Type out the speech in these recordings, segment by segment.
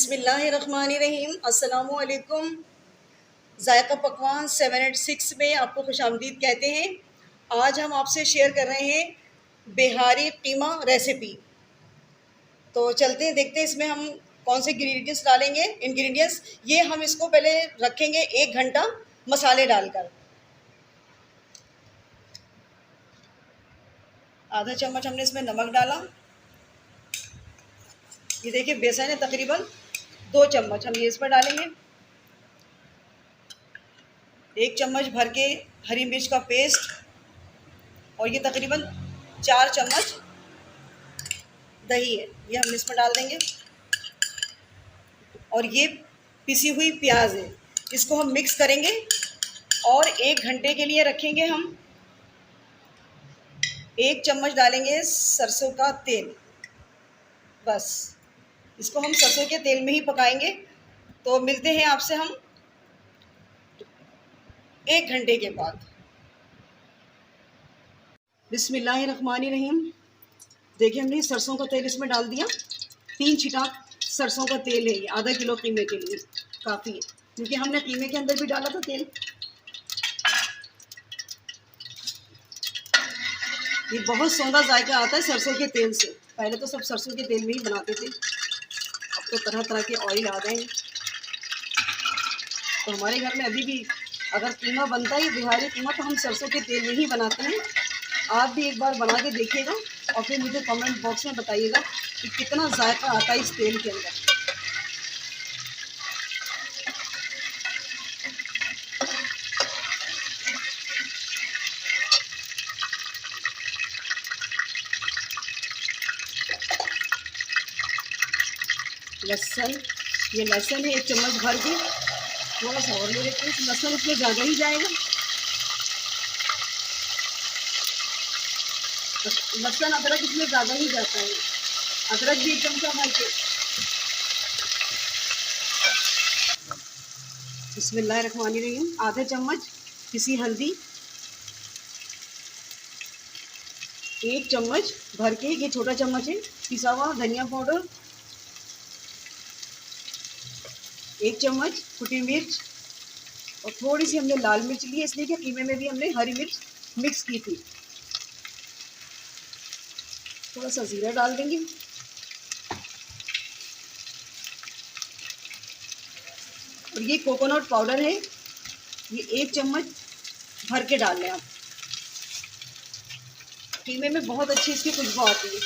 बिस्मिल्लाहिर्रहमानिर्रहीम। अस्सलामुअलैकुम। जायका पकवान 786 में आपको खुशामदीद कहते हैं। आज हम आपसे शेयर कर रहे हैं बिहारी कीमा रेसिपी। तो चलते हैं, देखते हैं इसमें हम कौन से इंग्रेडिएंट्स डालेंगे। इंग्रेडिएंट्स ये हम इसको पहले रखेंगे 1 घंटा मसाले डालकर। आधा चम्मच हमने इसमें नमक डाला। ये देखिए बेसन है तकरीबन 2 चम्मच हम ये इसमें डालेंगे। 1 चम्मच भर के हरी मिर्च का पेस्ट और ये तकरीबन 4 चम्मच दही है, ये हम इसमें डाल देंगे। और ये पिसी हुई प्याज है, इसको हम मिक्स करेंगे और 1 घंटे के लिए रखेंगे हम। 1 चम्मच डालेंगे सरसों का तेल, बस इसको हम सरसों के तेल में ही पकाएंगे। तो मिलते हैं आपसे हम 1 घंटे के बाद। बिस्मिल्लाहिर्रहमानिर्रहीम। देखिए हमने सरसों का तेल इसमें डाल दिया। 3 छिटाक सरसों का तेल है, ये आधा किलो कीमे के लिए काफ़ी है, क्योंकि हमने कीमे के अंदर भी डाला था तेल। ये बहुत सौंधा जायका आता है सरसों के तेल से। पहले तो सब सरसों के तेल में ही बनाते थे, अब तो तरह तरह के ऑयल आ गए हैं। तो हमारे घर में अभी भी अगर कीमा बनता है बिहारी कीमा तो हम सरसों के तेल में ही बनाते हैं। आप भी एक बार बना के देखिएगा और फिर मुझे कमेंट बॉक्स में बताइएगा कि कितना जायका आता है इस तेल के अंदर। लहसुन, ये लहसुन है 1 चम्मच भर के, थोड़ा सा और ले लेते हैं। लहसुन उसमें ज़्यादा ही जाएगा। लहसुन अदरक इसमें ज़्यादा ही जाता है। अदरक भी 1 चमचा भर के। बिस्मिल्लाहिर्रहमानिर्रहीम। आधा चम्मच पिसी हल्दी, 1 चम्मच भर के, ये छोटा चम्मच है, पिसा हुआ धनिया पाउडर, 1 चम्मच कुटी मिर्च और थोड़ी सी हमने लाल मिर्च ली है, इसलिए कि कीमे में भी हमने हरी मिर्च मिक्स की थी। थोड़ा सा ज़ीरा डाल देंगे और ये कोकोनट पाउडर है, ये 1 चम्मच भर के डाल लें आप। कीमे में बहुत अच्छी इसकी खुशबू आती है।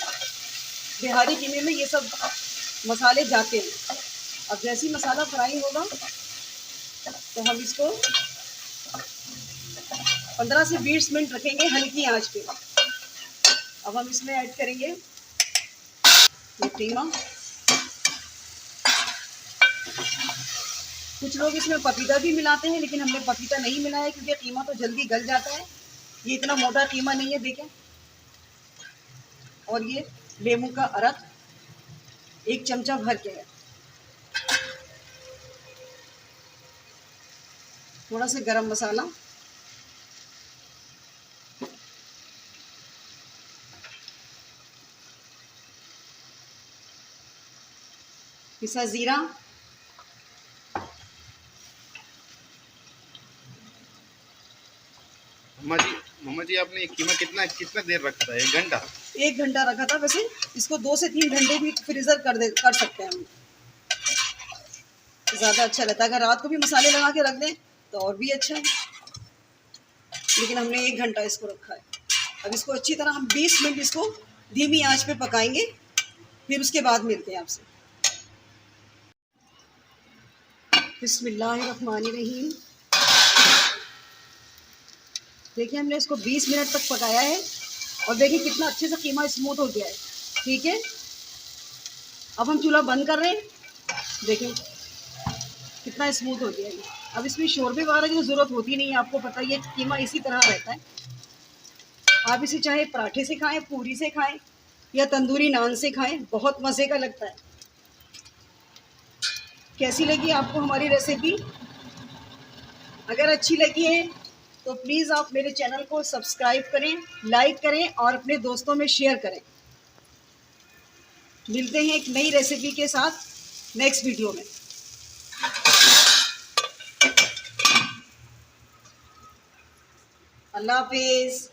बिहारी कीमे में ये सब मसाले जाते हैं। अब जैसे ही मसाला फ्राई होगा तो हम इसको 15 से 20 मिनट रखेंगे हल्की आंच पे। अब हम इसमें ऐड करेंगे ये कीमा। कुछ लोग इसमें पपीता भी मिलाते हैं, लेकिन हमने पपीता नहीं मिलाया क्योंकि कीमा तो जल्दी गल जाता है। ये इतना मोटा कीमा नहीं है, देखें। और ये लेमू का अरक 1 चमचा भर के है। थोड़ा सा गरम मसाला, पिसा ज़ीरा, मम्मा जी आपने कीमा कितना देर रखा था? 1 घंटा? 1 घंटा रखा था। वैसे इसको 2 से 3 घंटे भी फ्रीज़र कर सकते हैं हम, ज़्यादा अच्छा रहता है। अगर रात को भी मसाले लगा के रख दें तो और भी अच्छा है, लेकिन हमने 1 घंटा इसको रखा है। अब इसको अच्छी तरह हम 20 मिनट इसको धीमी आंच पे पकाएंगे, फिर उसके बाद मिलते हैं आपसे। बिस्मिल्लाहिर्रहमानिर्रहीम। देखिए हमने इसको 20 मिनट तक पकाया है और देखिए कितना अच्छे से कीमा स्मूथ हो गया है। ठीक है, अब हम चूल्हा बंद कर रहे हैं। देखिए कितना स्मूथ हो गया है। अब इसमें शोरबे वगैरह की ज़रूरत होती नहीं है, आपको पता है ये कीमा इसी तरह रहता है। आप इसे चाहे पराठे से खाएं, पूरी से खाएं या तंदूरी नान से खाएं, बहुत मज़े का लगता है। कैसी लगी आपको हमारी रेसिपी? अगर अच्छी लगी है तो प्लीज़ आप मेरे चैनल को सब्सक्राइब करें, लाइक करें और अपने दोस्तों में शेयर करें। मिलते हैं एक नई रेसिपी के साथ। नेक्स्ट वीडियो में। अल्लाह हाफिज़।